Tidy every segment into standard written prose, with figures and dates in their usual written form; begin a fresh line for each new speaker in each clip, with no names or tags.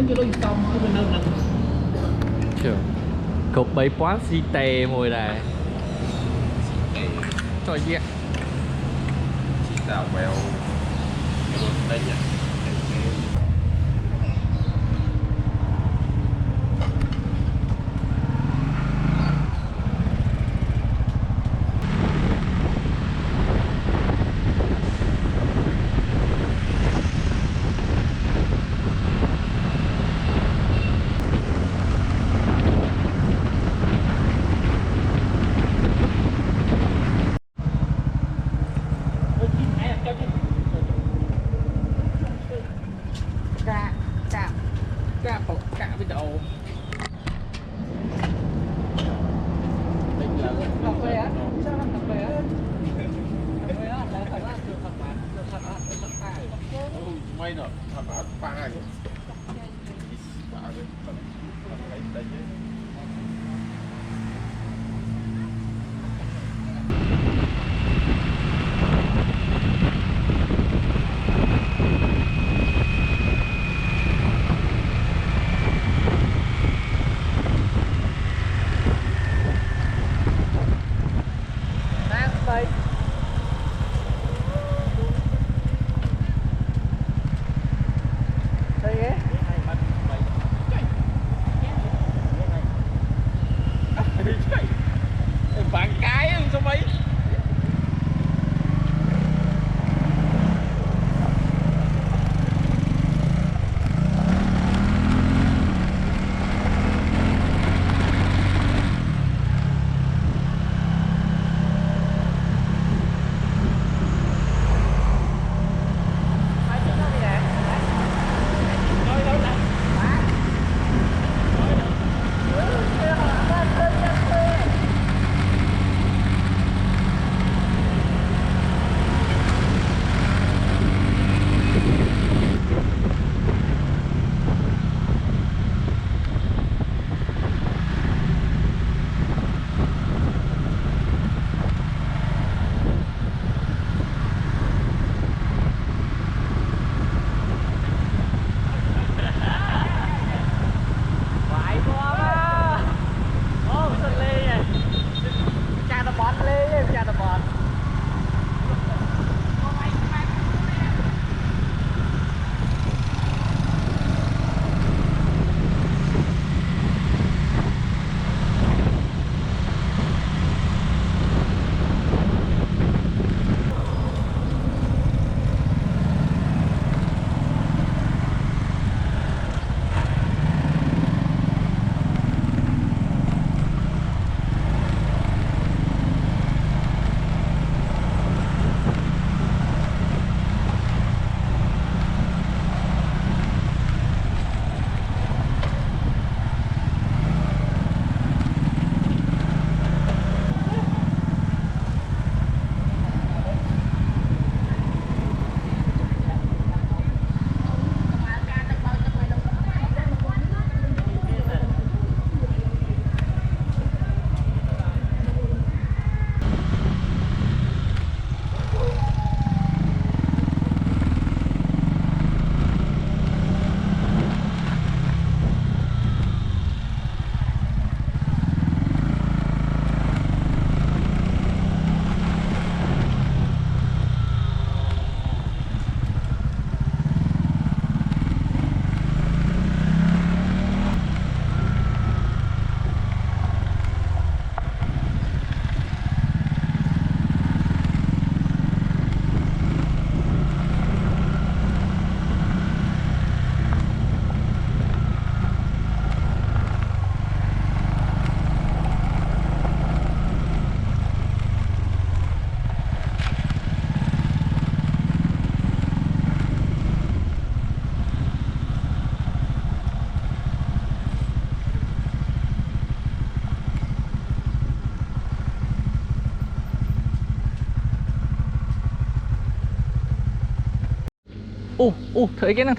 cái đôi xong ở bên đâu nè
chưa cục bấy quá xì tè mùi này cho gì ạ
chỉ tao bèo đây nhỉ
cả với đầu
cà phê á sao làm cà phê á cà phê á là thật là được thật bạn được thật á được thật phải
may nọ thật là ba ngày
bạn cái sao mấy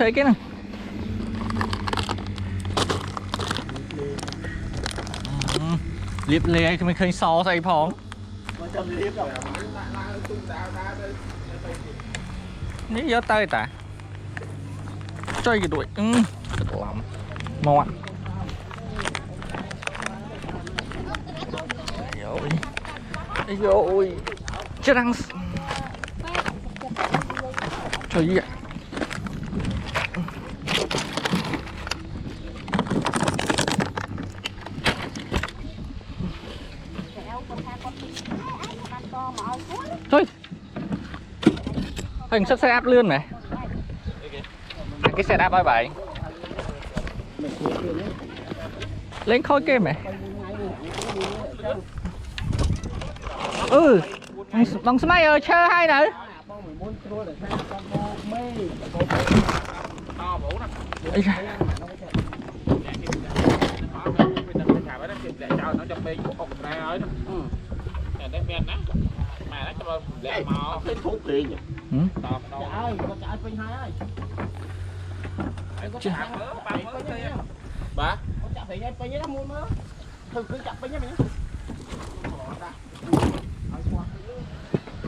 thấy cái này liệp lê thì mình khơi so thay phong ní gió tới ta chơi cái đuổi thật lắm ngon rồi chưa đang trời gì vậy thôi hình sắp xe áp lươn này cái xe đạp ơi vậy lên khôi kem này bằng xe máy chơi hay nữa
Bà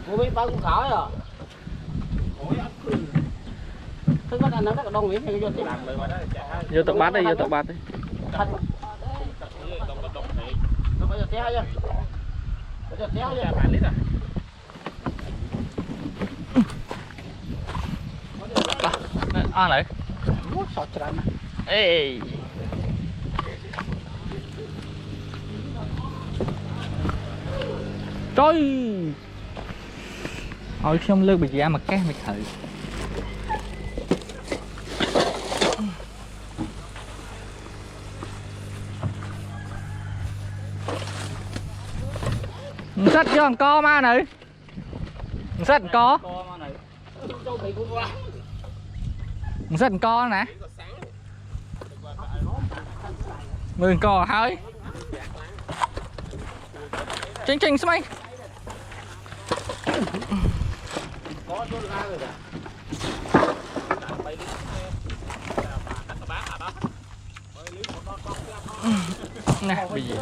cô biết bao cũng khỏi rồi thứ có anh nó rất là đông miếng hay vô tiếp
vô tự bát đi vô tự bát đi
nó phải té chứ phải té chứ
ăn lại
sọt tràn
ê trời ôi không lương bị gì mà cái mày thử sách cho thằng co ma này sách co sách co nè mười co hơi chinh chinh xem mày nè bây giờ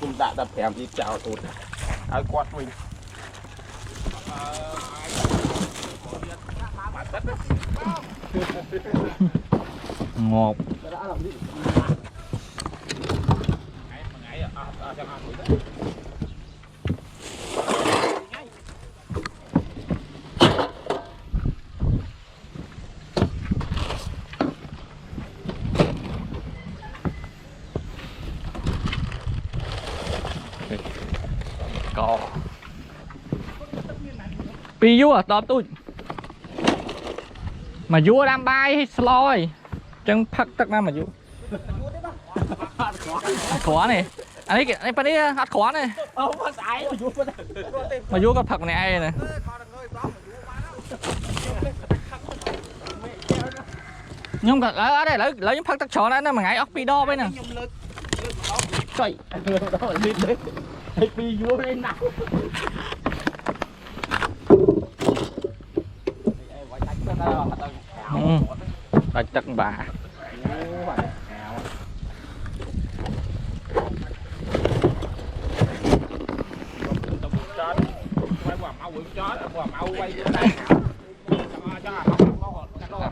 cũng đã đập thèm đi chào tụt ai quát mình
ngọt có pi vua tóm tôi mà vua đang bay sloi chân phật tắc nam mà vua khó này anh ấy phải đi hạt khó này mà vua có thật này ai này nhưng mà ở đây lấy những phật tắc chó này mà ngay ốc pi đo bên nè trời
pi vua lên nào
đánh tắc bà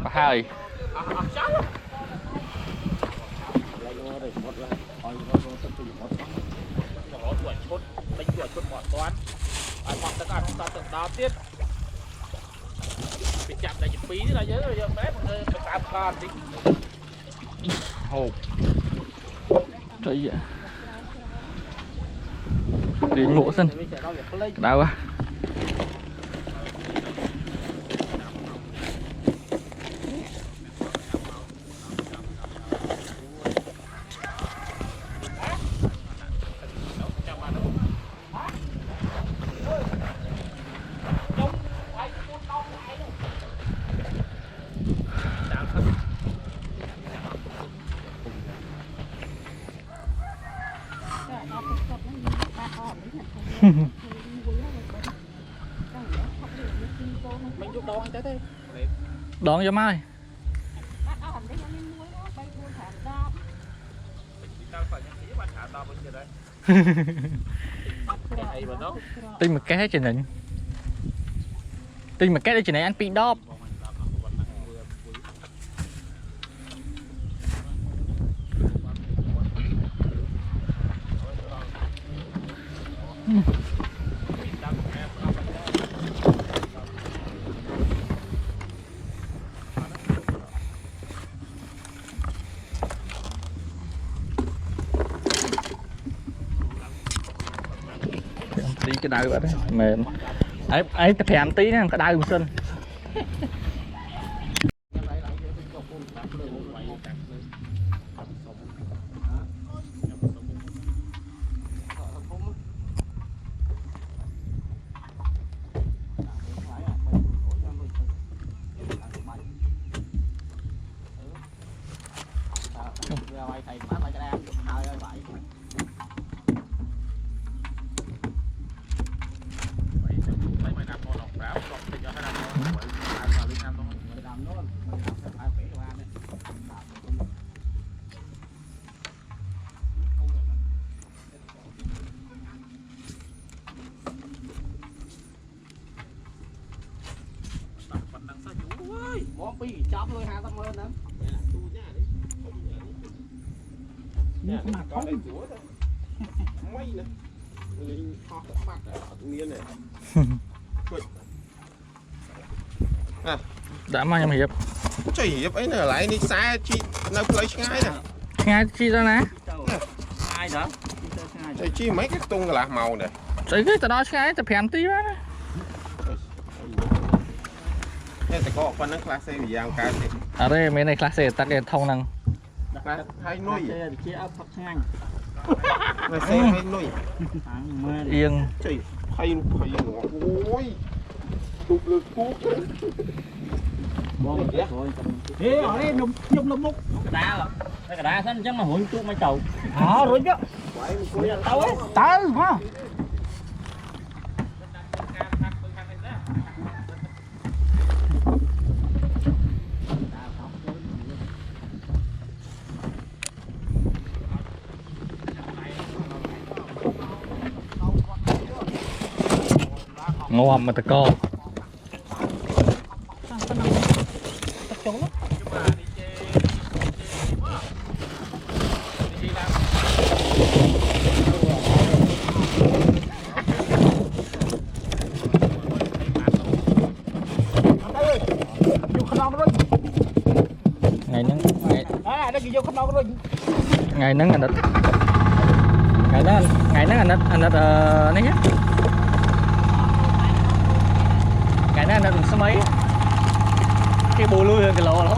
hai
chạm lại dịch phí là nhớ rồi bé mình tạm con đi
hồ trời ạ đi ngộ sân đau quá đón cho mai tin mà cái trên này tin mà cái đây trên này anh bị đóp tí cái đau vậy đấy mềm ấy tập hèm tí nữa cái đau cũng sinh
món pi chóp luôn 20 nữa
mặt có đây chúa thôi mấy nè ho mặt miên này
đã mang em hiệp
trời hiệp ấy là lại đi xa chi đâu lấy ngay nè
ngay chi ra nè
ai đó
trời chi mấy cái tung là màu này
đấy cái tao đó cái tập hèm tí đó
nên sẽ có con nó class C vì giang cao thì
ở đây mấy này class tắt đèn thông năng
hay nuôi
chia ấp thật ngang
là C hay nuôi
yên
trời hay phải ôi tụt lực cuốc
thế ở đây nhung lông múc cái đá xanh chắc mà hụi chút mấy chậu
rồi chứ
tao ấy
tới hả
ngon mà ta co ngày nắng ngày nắng anh đất ngày nắng anh đất này nhé ngày nắng anh đất số mấy cái bù lui cái lỗ lắm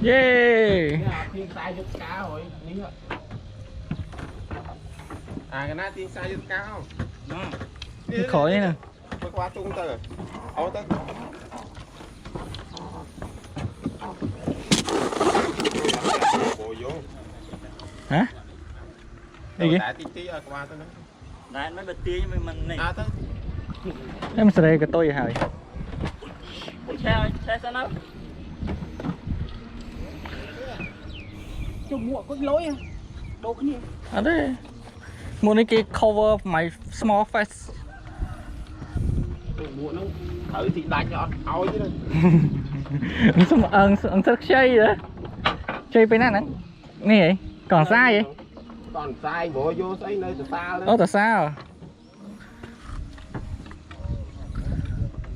yeah
tiên sai giúp cá rồi cái này tiên sai giúp cá không
khỏi nè
qua tung tờ ấu tớ bộ vô
hả đi kì
tí ở qua tớ nữa
đấy mấy bịch tia với mình này
tớ
em sẽ đây cái tôi hả
xe sao đâu
chung mua có lối đồ cái gì
ở đây mua cái cover my small face
mua nó thử thì đánh cho thôi chứ
ông rất chơi vậy chơi bên này nè nghe vậy còn sai vậy
còn sai bộ vô xây nơi từ xa lên
tại sao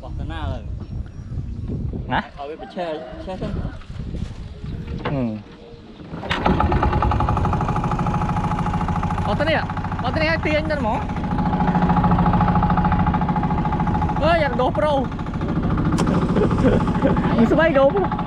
bỏ cái nào rồi
hả
ở bên xe xem
ở đây hai tiền đó mỏ ơi giờ GoPro mình sẽ bay GoPro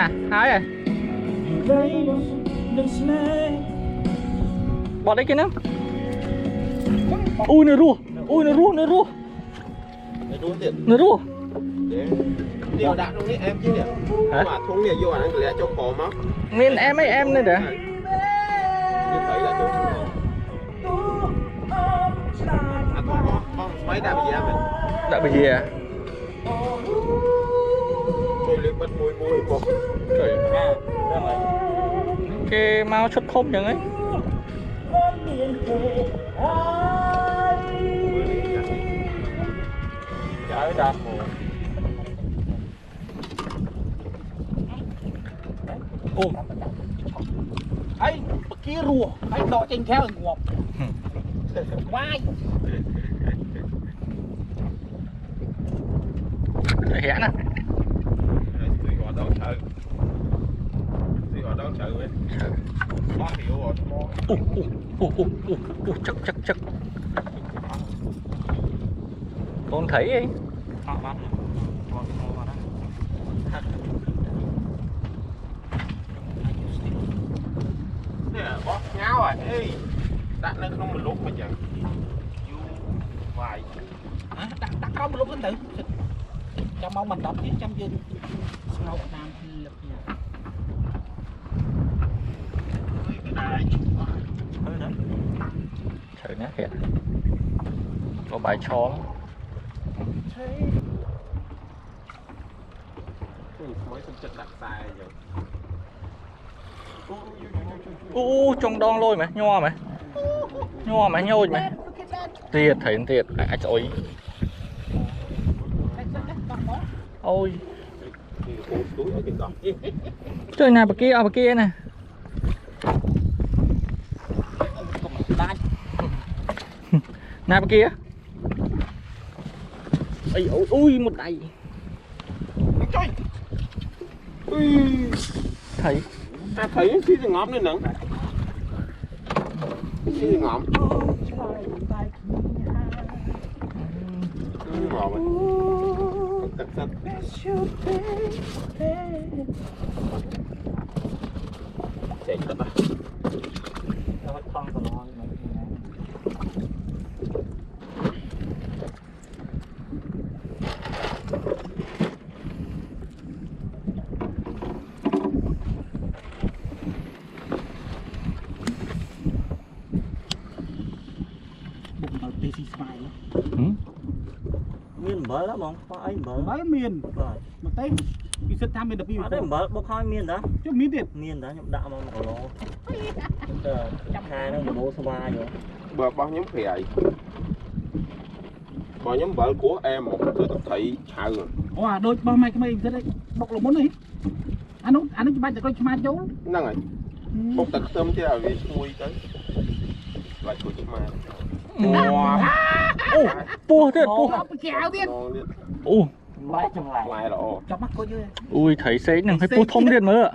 nè hai rồi bọt đấy kia nữa ui nó rùa nó rùa
điều đạn trong đấy em chứ nhỉ mà thúng này vô anh lẽ cho khó mà
nên em ấy em này để
như thấy là chỗ con mấy đã bị gì em
đã bị gì à
môi lên bắt môi một
trời cái mau xuất khốp chẳng ấy
Trời đất.
Ồ ấy kia rùa ấy đọ trên theo ngọc vai
hẻ nè
tùy họ đâu chờ ấy có hiểu rồi
chắc con thấy ấy
nè bóp ngáo rồi ê đặt nó không một lúc mà chẳng vô vài
đặt không một lúc đến tử cho mong mình đọc chứ trăm dân sau nam lực
trời nát kìa có bài chó
mới xong chân đặt sai rồi
trong đòn lôi mày nho mày nhôi mày tiệt thấy tiệt à trời ôi trời nào bà kia nè nào bà kia ui một đầy thấy
thấy cái gì ngóm lên nè cái gì ngóm ngóm cắt sắt chạy tất à
Miền bờ lắm không? Có ấy bờ.
mấy miền mà tây cái sân tham mình được
Ở đây bờ bốc khói miền đó.
chứ miền tiền
Miền đó nhậm đạo mà một lỗ. Chắc hai nó bố số 3 rồi.
bờ bao nhóm phèo còn nhóm vợ của em một tôi tập thị chào rồi
wow đôi bao mai cái mày thế đấy bọc là món này anh nó chỉ bán cho coi mà chú
năng này bốc tật tôm chứ là vì mui tới lại của chị mai
pua thế pua
kéo tiên
Mấy trong lại.
lại rồi
cho mắt coi chứ
ui thấy xế nằng hay pua thông điện mới ạ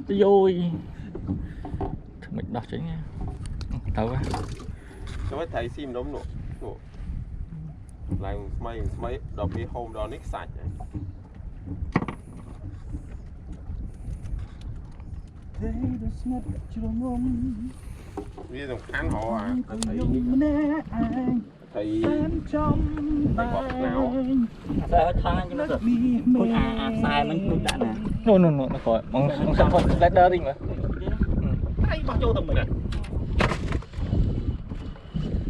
rồi mình đọc chứ nghe tao quá
cho mấy thầy sim đúng nụ lại mấy đọc đi hôm đó nick sạch vì dùng khán họ à thì bọc nào
Sao thay nhưng mà con sai mình cũng đã nè.
nó khỏi bằng sản phẩm slider đi mà
ai bao nhiêu tầm mình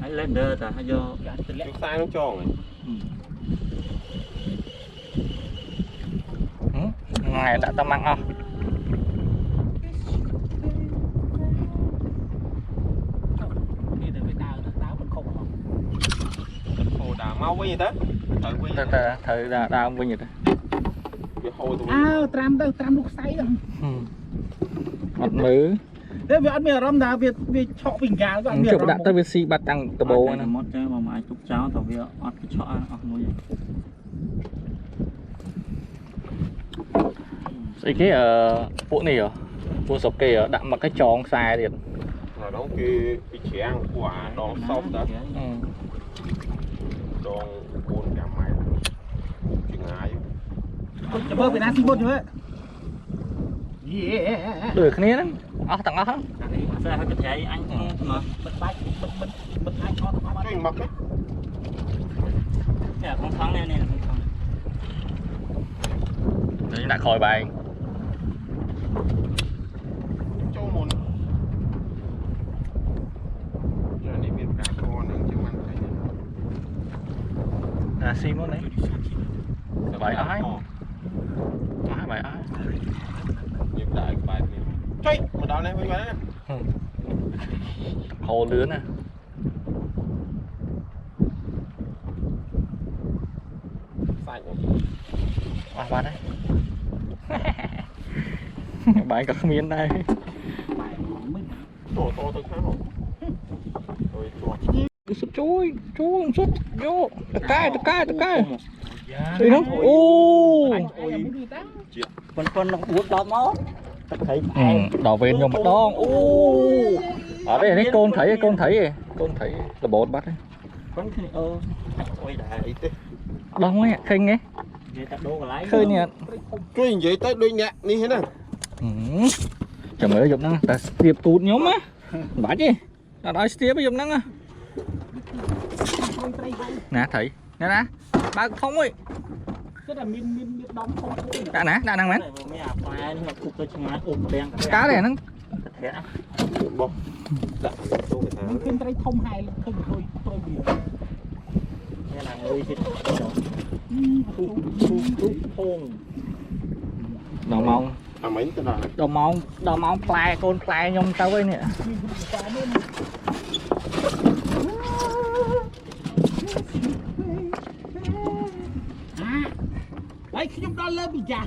Hãy lên đơ ta hay do
chúng sai nó cho rồi
ngày đã tâm ăn không
hồ đà mau với gì đó
thời đào với gì đó
cái hồ tụi
tram lúc say rồi
mặt mứ
thế việc ăn mì rong là việc chọ bình gà các bạn
chụp đặt tới việc si bắt tăng tờ bồ
này mót chơi mà ai chúc cháu tao việc ọt cái chọ ọt nuôi
cái bộ này à bộ sọc kê ở đặng mà cái tròn xài điện
rồi đó cái chén quả đòn xong đó đòn buồn cả máy chừng ai
bơ Việt Nam xin bột nữa
lừa khné lắm tặng ớt lắm
xe hơi cái thẻ anh mà bật bách bật hai con
cho anh mặc đấy
nè con thắng này nè
để đã khỏi bài
cho một giờ này biết cả con nữa chứ ăn phải
sim đó đấy bài ái bài ái
nghiệp đại bài chơi một đào này với bạn
hồ lứa nè
phải
ba đấy bài cả miếng đây
tổ to tôi khác không
xuất chui xuất vô cái đi không ô
con nó buốt đó máu thấy
đào về nhiều mặt đo ở đây đấy con thấy là bột bắt đấy
con thì ôi đại
đông ấy khinh ấy khơi nè
cái gì vậy tới đôi nhạc đi thế nào
chẳng mới dùng năng ta tiệp tụt nhóm á bả chứ ở đây tiệp dùng năng á nè thấy nè ba không ơi đã năng mến cá này nó
bông
ขึ้นไปทมหายขึ้นthôi tôi bị
nghe là người thì
đầu mông
mấy cái nào
đầu mông plai con plai nhung tao với nè
lấy cái nhung đó lên bị già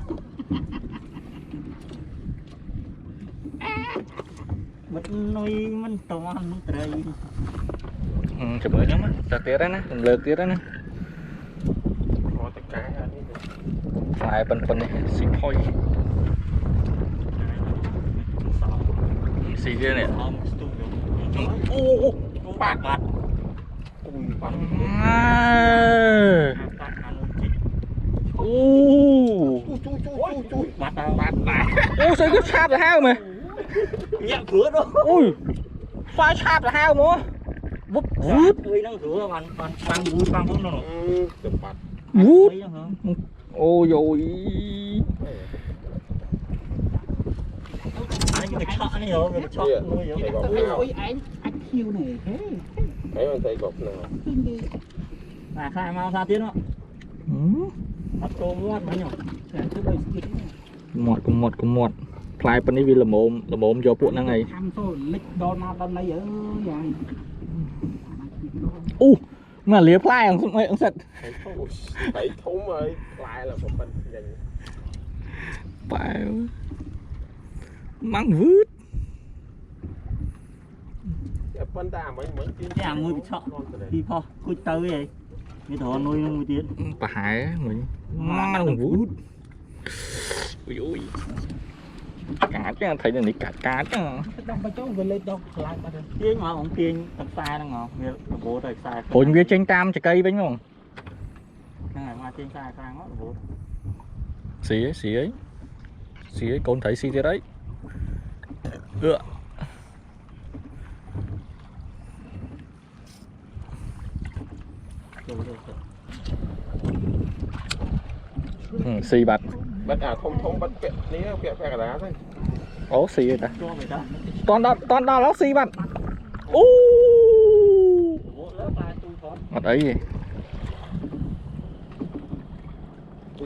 mình nuôi mình to mình trời
chụp mới nhóm á đặt tía đó nè lượt tía đó nè
có tất cả
phải phần này xịt thôi xì kia này
bạc
ô sao cứ sáp là hao mày
nhẹ cửa đó
ui xoay sáp là hao mà vút
tươi nó rửa bằng vút nó
vút ôi rồi
anh cái chọn này rồi cái chọn nuôi rồi
ôi anh kêu này thế
thấy anh thấy gọc nào
à khai mau ra tiếng đó bắt cô muốt mấy nhỉ
một plai bên này vì là mồm cho bọn năng này mà lía plai ông sạch
phải thúng ơi plai là một bên dành
phải măng vứt
bên ta mấy
cái nuôi bị chọn đi po cùi tới vậy cái thỏ nuôi nó nuôi tiếng
bà hải mình măng vứt ui cá chứ thấy là cá chứ
đông ba chỗ về lên đâu lại ba đây
tiếng mà ông tiên tận xa đang ngỏ nghe bố đời xa
ôi kia trên tam trái cây bánh không
ngày mai trên xa sang đó bố
xí ấy con thấy xí thế đấy xì bạch
bắt không bắt kẹt ní kẹt phải cả đá thôi
ố xì rồi ta toàn đó nó xì bạch mặt ấy gì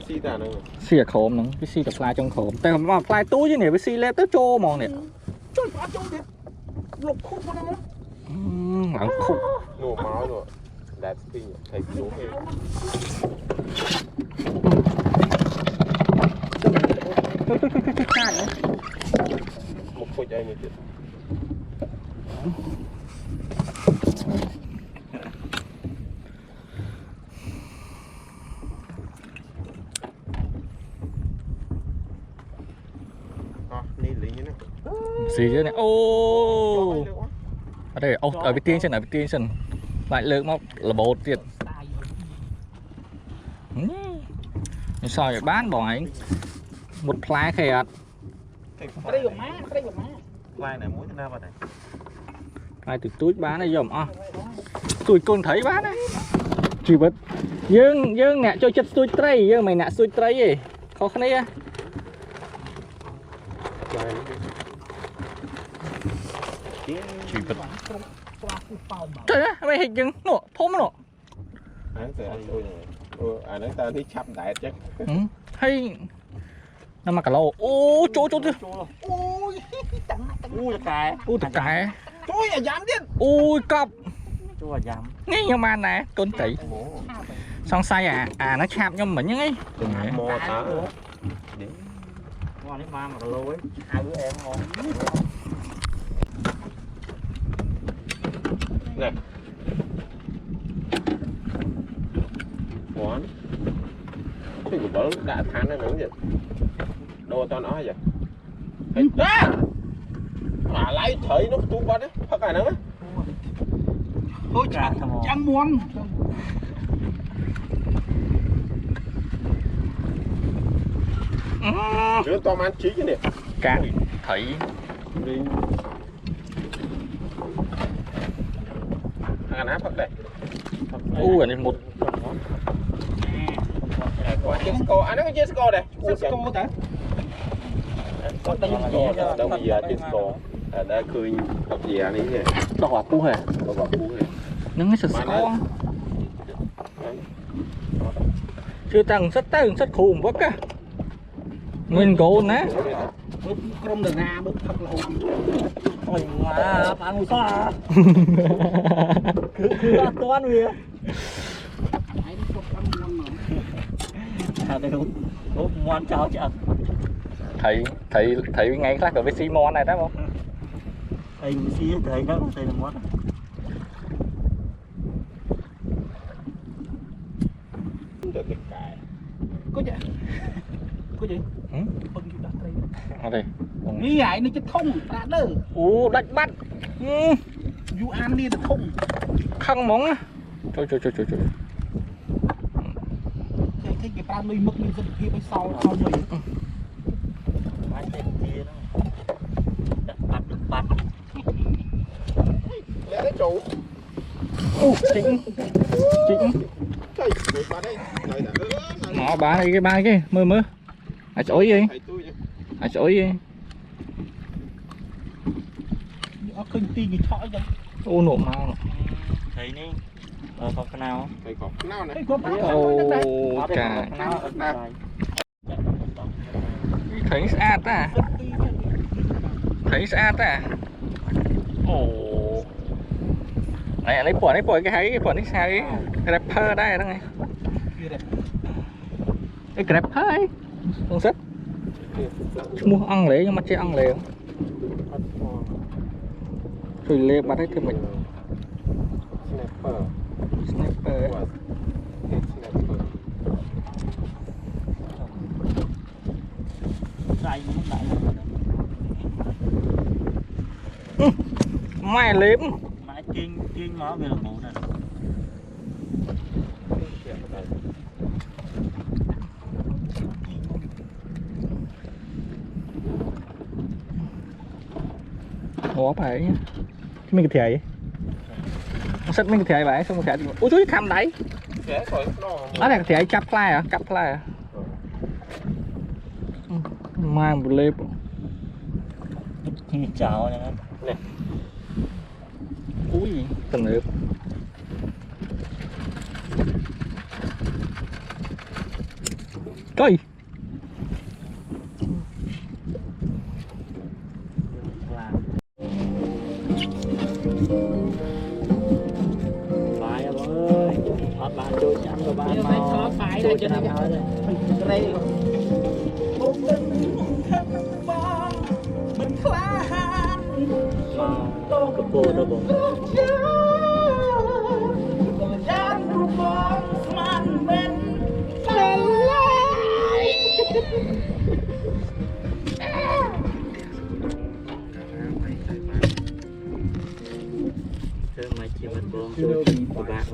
xì ta nữa
xì là khổm nữa cái xì là fly trong khổmแต่mà fly túi chứ này với xì lên tới trô mòn này
lục khúc vào đó
lặng khúc
nổ máu rồi đẹp kinh thấy đúng thế một khối dây mới được
gì chứ này ô ở đây ở bên tiên chân lại lượng móc là bột tiền sao vậy bán bỏ anh một plai khẹt
đây dùng má quay này muối ra vào đây
ai từ túi bán này dòm tôi còn thấy bán đấy chỉ bớt dương nè cho chất tôi tray dương mày nè tôi tray gì khó khăn đấy chỉ bớt trời ơi mày hình dừng nọ thôm nọ
nói ta thấy chậm đại chắc
hay nằm mà cả lầu ô chỗ ôi tật cài
chui à dám đi
ôi cọp
chua dám
nghe nhưng mà nè con tỷ xong sai nó chạm nhưng mình ấy
mò ta
ngon đấy mà lâu ấy hai đứa em ngon
nè món cái của bố đã than nó nướng vậy đồ tao nói vậy mà lấy thấy nó tu bớt đấy phải cái nữa
ôi
chẳng muốn
chứ to man chí chứ nè
cả thấy
thằng áp phát đây
ở đây một
Jesco anh nói cái Jesco đây
Jesco hả
đâu bây giờ Jesco đã cười học gì anh ấy vậy
đỏ quả cu hả
đỏ quả cu này
nhưng cái sực con chưa tăng rất khủng quá cả nguyên cố nè
không được nga bước thật là
ôi mà bạn ngồi xa cứ toán về đây lúc ngoan cháu chứ
thấy ngay khác ở với Simon này đấy không
anh xí thấy nó đây là món
có gì
ở đây
nghĩ ngại nó chứ thông đã đỡ
đánh bắt
dù ăn đi là thông
khăn móng trời
thế cái ta nuôi mức như dân kia phải sau rồi
máy tên kia nó bắt
để đấy chủ
chính
trời qua đây
nó bán cái mơ chối gì chối gì
nó kinh ti gì thọ vậy
nổ mau
thấy ní có cái nào
thầy có cái nào này
cả thấy sát này lấy bỏ cái hay bỏ cái sao ấy rapper đây đó này cái rapper ấy không rất mua ăn lễ nhưng mà chưa ăn lễ rồi lê bắt hết thì mình sniper mày lếm
mãi kiên mở về là bộ này
ủa phải nhá mình cái thẻ sắt mình cái thẻ vậy xong cái thẻ ôi chú khăm đấy ở đây cái thẻ cặp lại à mang một lép
chào nè
ui tình lép trời
bài ơi thoát bạn trôi chăm rồi bạn mau
phải đây cho nó đây mình khá
cái cô đó bụng mày chỉ mình bom của bạn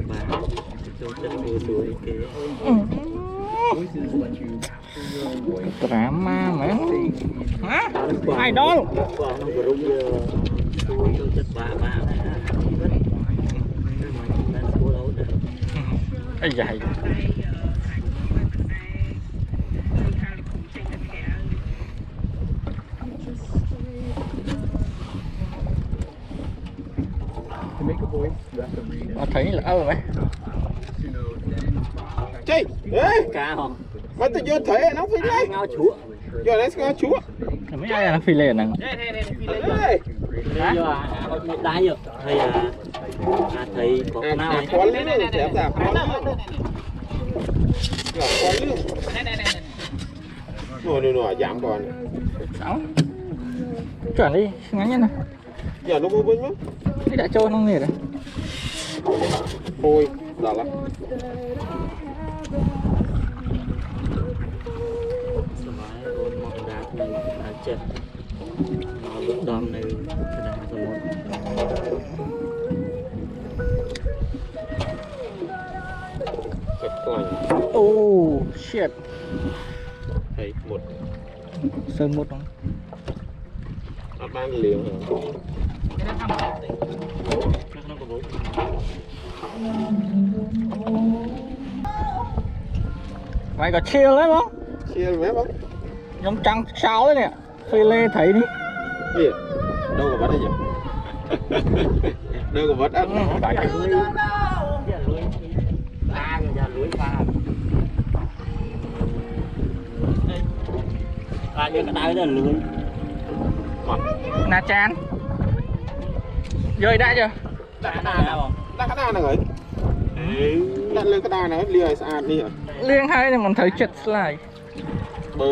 cho chân vui đuổi kế
drama mẹ hả ai đó ấy dài thấy là mày
Chị, ê,
cá không
mà tôi vô thể nó phi lên.
ngao chúa
Vô đấy ngao chúa.
mấy ai nó phi lên nè
Ê,
do một đá rồi thầy có nào ấy
quán lưới này chém ra quán lưới. Quán lưới. Nồi giảm còn.
sáu chuẩn đi ngắn nhá
Giờ nó vô vinh lắm.
cái đã trôi nó nghề rồi
Ôi, đỏ lắm.
chết nó bước đom này cái đá rồi
Chặt quanh.
oh shit
Thấy một.
sơn một không
Nó đang liều.
mày có chill đấy không
Chia mấy bác.
giống trăng sao đấy nè phi lê thấy đi
Gì? Đâu có bắt đấy nhỉ? Đâu có bắt ăn.
phải cái
như cái đá đó là lưới
na chan rơi đã chưa
Đá cái đá này rồi. Đặt lên cái đá này liều sạch đi rồi.
liên hai này mình thấy chật lại
Bờ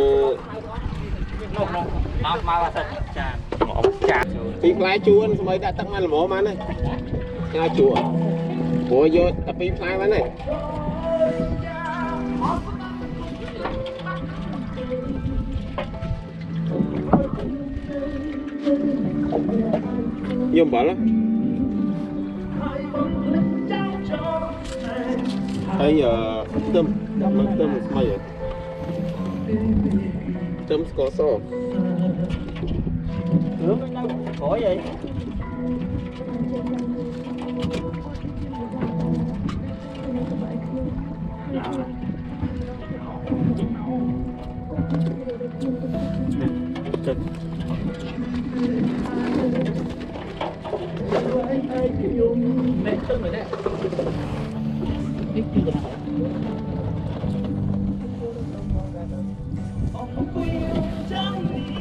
mau vào thật tràn
một chán
phí lái chuôn mấy đã tắc mà là mỏ mà này. Ngao chúa. Bố vô tập phí lái mà này. Nhôm bảo lắm. Thấy tôm mày rồi. Tôm có sò.
có gì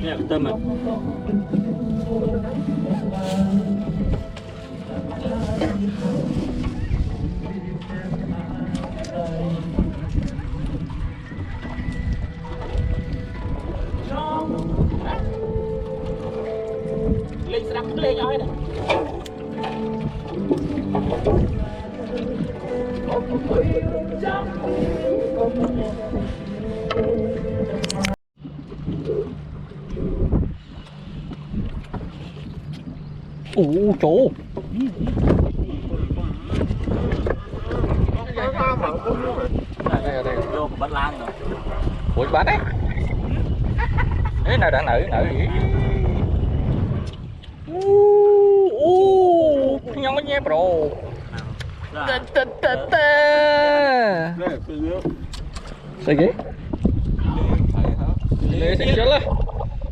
nè tôm à lên sắp lên rồi này
chỗ đây
vô bắt lan rồi
ủa bán đấy thế nào đã nở gì nhau mới nhé bro sao vậy lê xịn chết lên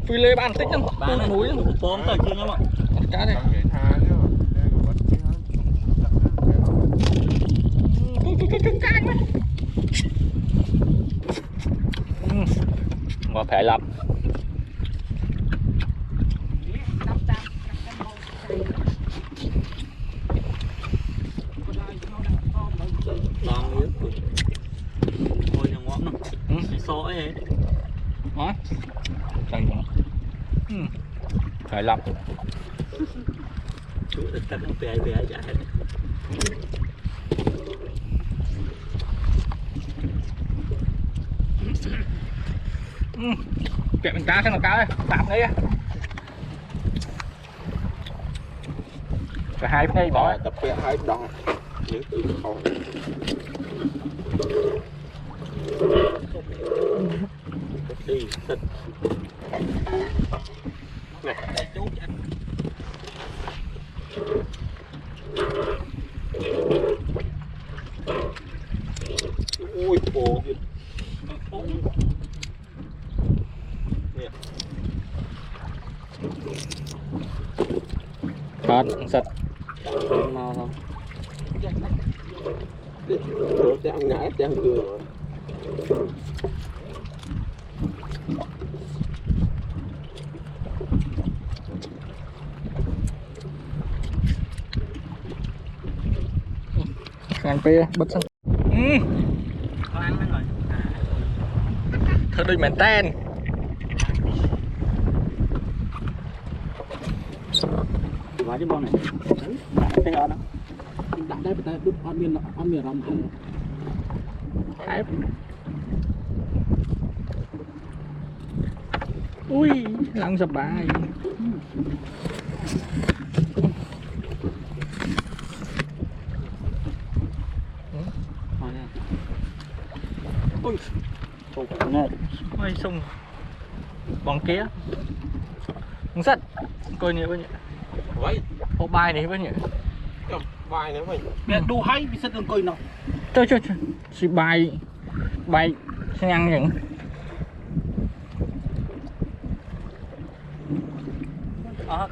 phi lê bán tích không
bán
núi
tôm tới chưa nhá mọi
cá này mà phải lắm
đòn yếu thôi nhà ngõ nó sỏi ấy
hả phải lắm
chú được tắt nó về chạy
kẹp mình cá xem là cá đây tạm đấy cả hai bên đây bỏ
tập vẽ hai đỏ những từ khó
đi thịt
này đây chú anh ui bồ
Hết, sạch. Mau không?
đang ngã đang cười
Ăn pe bớt xong.
có ăn đó rồi
Thôi đôi mền ten.
vào cái bon này cái đó
đã đây phải đút ăn miền rong
Hãy. Ui, lăng sập bài. Ui,
nè
ôi sung. Bóng kia. Không sạch. Coi nhớ với nhỉ.
vậy
Ô bài này với nhỉ.
vai nữa vậy
mẹ đu hay bị sứt đường coi nào
Trời trời trời. Chị bài sẽ ăn những.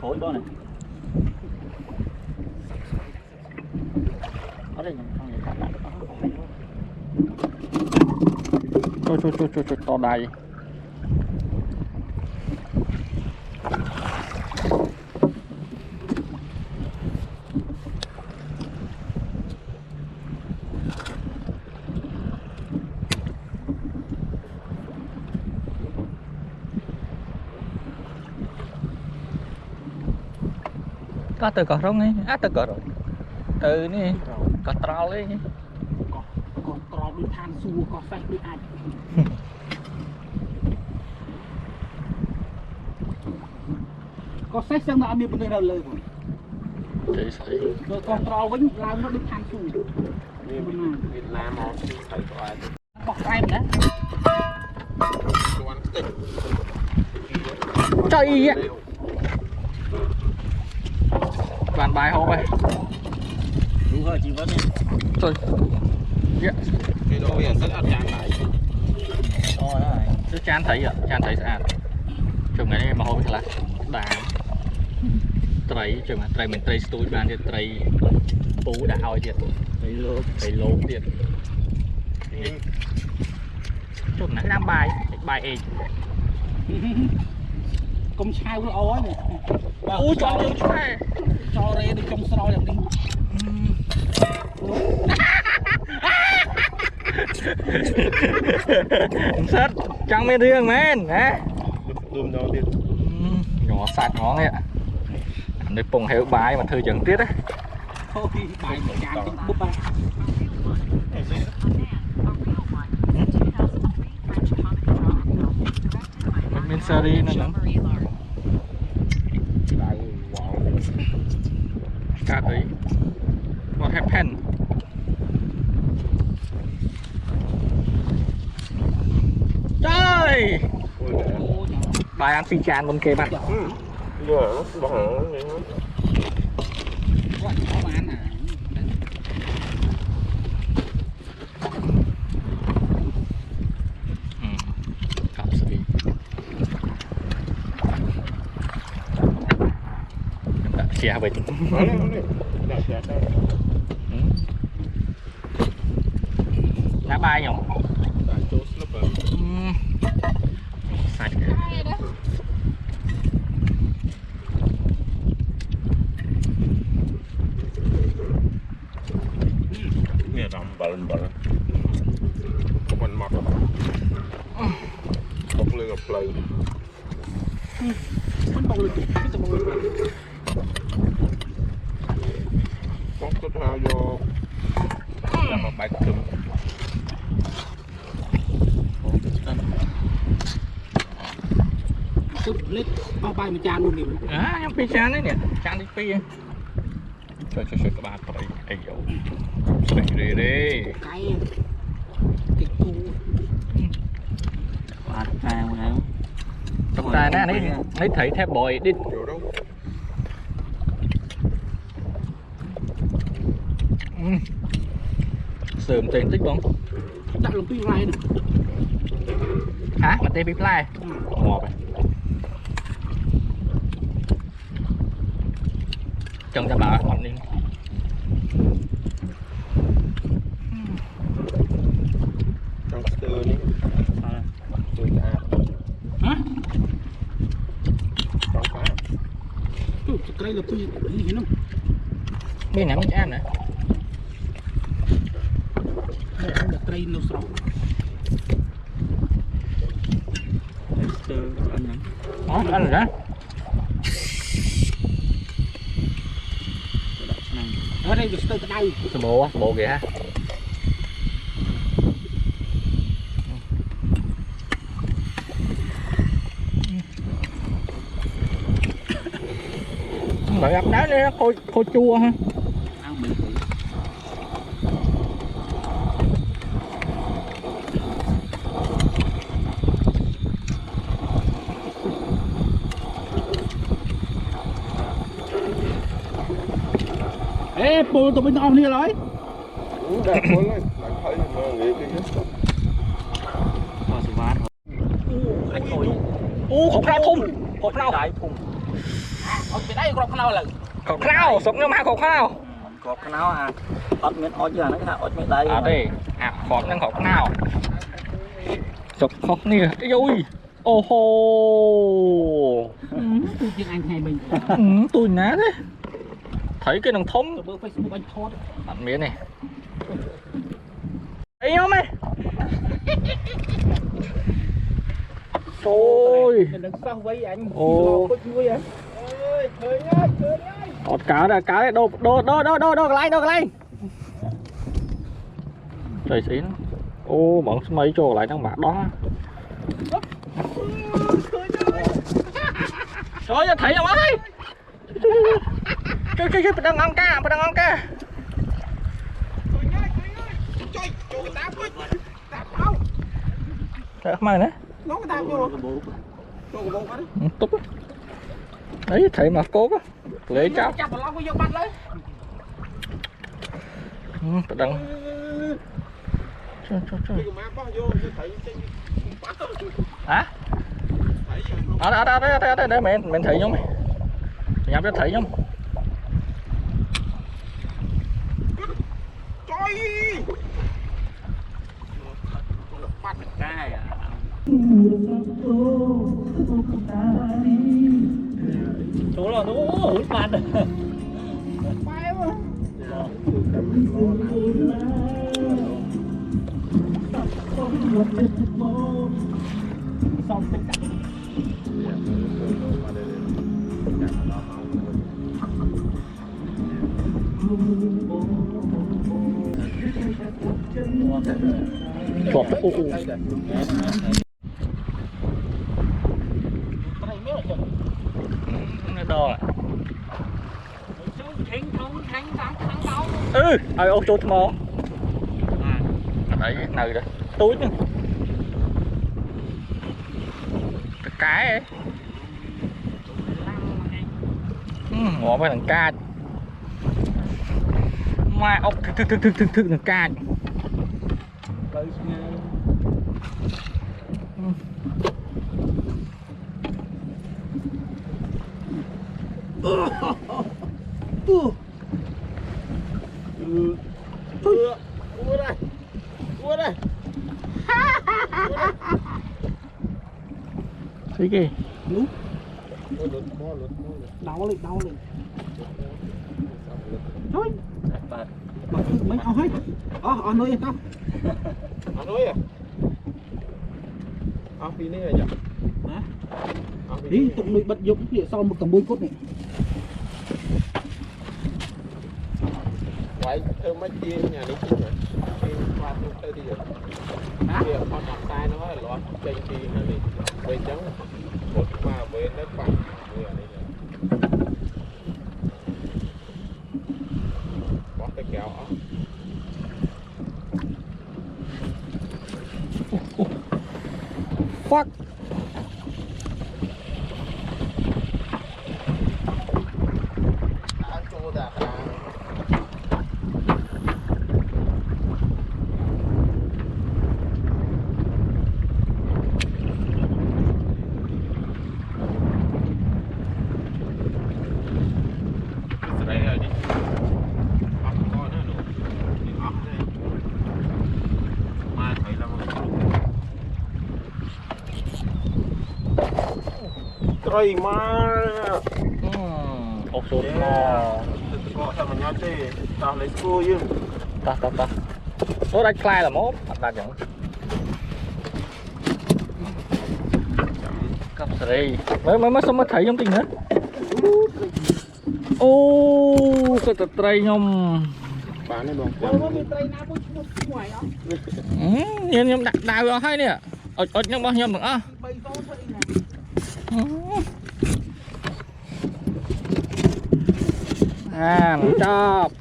khổ đó này ở đây không
Trời to đầy. Có từ cỏ rong ấy, từ cỏ rồi. Từ này, cỏ trâu ấy.
còn trò đôi than xua có phép đôi ai có xét xem là ăn miền bên đây lời
Chị sẽ
rồi còn trò vẫn làm nó đôi than xua
Việt Nam họ thấy có ai
bọc em đấy
đồ ăn tịnh
trời ạ. Bàn bài hộp này.
đúng rồi chị vẫn
Trời. Yeah.
cái đồ hiện rất ăn chán lại
to đó này
Chứ chán thấy ạ, chán thấy sạch. Chừng này mà hộp là đá. Trầy, chừng là trầy mình trầy stúi bàn thì trầy bú đã ao thiệt. Trầy lốp thiệt. Chừng này đang bài ê.
công sai với ói này
Ui cho dương xe.
cho đây đi trong soi làm đi
Sắt, chẳng mấy riêng men hả?
đùm đâu đi
Nhỏ sạch ngon ấy ạ. Nơi bùng heo bài mà thư chẳng tiết á.
thôi bài chán trong búp ba
Mình series nữa. Cả đấy. What happened? Trời! Bài ăn phi chan bên kia bạn.
giờ nó bỏ hỏng vậy hả
có bán à
Cặp sẽ đi. Chia về. Lá bài nhỉ? Sạch.
nghe rầm bận mình mọc bọc lưng gặp lời
vẫn bông lên cái tầm bông lên
bóc cái thao vô làm một bài cứng
chút lít bao bài mà chan luôn đi
À, em phi chan đấy nè, chan đi phi. Trời các bạn thấy ai dấu. Sạch đi đi.
cái cu
trai một em
Trong tay nó thấy thép bòi đi.
Vô đâu.
Sườn tiền tích không?
Đặt lồng pin này được.
Hả? Mà tê bíp lai. Ngọt rồi. Chân ta bảo ngọt đi.
Trong sơ ní. Tôi đã.
Hả?
Trong phá.
Chú, cái là pin gì nó?
Bên này mới ăn nè.
Đây là cây nó sầu.
Đó, ăn rồi đó.
Ở đây được từ cái đây.
Cái bộ kìa ha. Mà gặp đá đây khô chua ha.
Ăn mình thử. Ê, bố tụi mình on đi rồi.
Đẹp quá lên. Đang thấy nó nghĩ cái gì.
Có sự vát
Khổ khao thùng. Khổ khao.
Ở bên đây có khao là.
Khổ khao, sống nhau mà khổ khao.
có cái nào à ớt miếng ớt giờ nó cái ớt miếng đây
Đây, khổ năng khổ nào. Chụp khóc nè. Ôi. Ô hô.
Tôi tiếng Anh hay mình.
Tôi ná thế. Thấy cái đồng thống.
Bữa Facebook anh thoát.
Ăn miếng này. Ê nhóm ơi. Ôi.
Đừng sao với anh.
Ồ.
Có vui anh. Ơi, trời ơi, trời ơi.
Ọt cá đây, đồ cái lấy. Trời xín. Ô, bọn mấy chỗ lại đang bạc đó. Trời ơi, thấy không ơi. Chơi, đang ăn ca.
Chơi, chỗ cái táp ấy. Táp không?
Trời không nữa.
Nó cái táp vô. Chỗ cái bông đấy.
Tốt á. Đấy, thấy mà cố quá. Lấy cháu.
Chắc mà long vô bắt lấy.
Đang. Trời.
Cái má bao vô, thấy trên bắt thôi.
Hả? Đây mình thấy không? Nhắm cho thấy không?
Trời.
bắt được cái à chỗ là nó hối phạt
Bay mà. Xong tất cả.
Chọt ô. Nó đo à? Ai ô chốt mò. Đấy, nơi đó. Túi nữa. Cái ấy. Ngỏ với thằng ca. Mà ốc thực thằng ca.
Cua đây.
Thấy kì.
Đúng. Đau lên. Thôi. Mà mấy ao hết. Ở nơi tao.
Ở núi à? Ở phía này nhỉ?
Hả? Đi tụi mình bật dụng phía sau một tầm bôi cốt này.
Quay thơm mấy chia nhà đi chứ rồi. Qua tới đi rồi. Hả? Kia con mặt tay nó là loạn trên kia nó đi. Về trắng một mà về nó phẳng người này. Có cái kéo á.
Fuck.
Trời mà.
Ốc sốt ngon.
Có sao mà nhau chứ. Tao lấy cua chứ.
Ta. Nó đánh khai là mốt. Đặt chẳng. Cặp sợi. Mới thấy trong tình nữa. Ô, cái tật tray nhom.
Bán đi bông.
Nhom đào vào hay nè. Ớt nhom bao nhom được á. Chọc.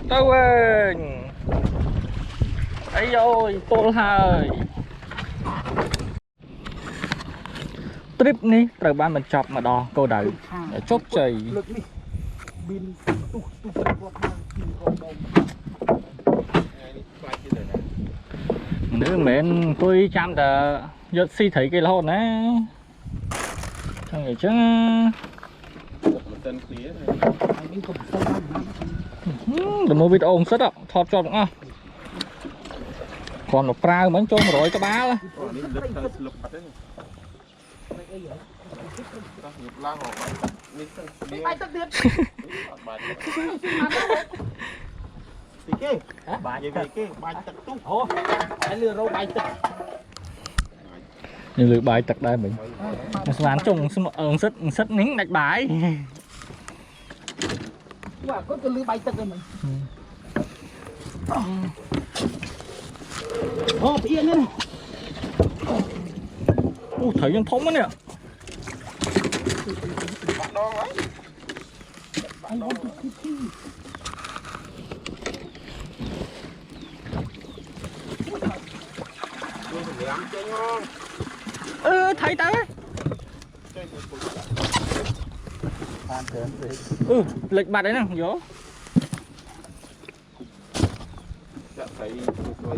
Đâu ơi. Ấy rồi, tôi hơi. Trip níត្រូវបានបញ្ចប់ម្ដងគោលដៅជោគជ័យនេះមិនមែនអង្គុយចាំតែយកស៊ីត្រីគេរហូតណាចឹងអញ្ចឹង
Một tân khí này.
ដល់មើលវីដេអូមិនសិតថតជាប់ទាំងអស់គាត់មកប្រើមិញចូល100ក្បាល
Ồ, đi lật thật lục mặt đấy. Tao nhập la hồ bài tật. Đi sân đi.
Bài tật điên.
Bài tật. Thì kê. Bài gì kê. Bài tật tung.
Ồ, cái lừa râu bài tật.
នេះលើបាយទឹកដែរមិញស្មានចុងសិតនេះដាច់បាយ
Wow, có cái lừa bài tật rồi mình. Ồ, yên lên.
អូត្រីយ៉ាងធំហ្នឹង
Bạn đo ấy.
I want to keep you.
5 chơi ngon.
ត្រីទៅ
Chơi một cục.
លេចបាត់ហើយហ្នឹងយក
Dạ thấy cục rồi.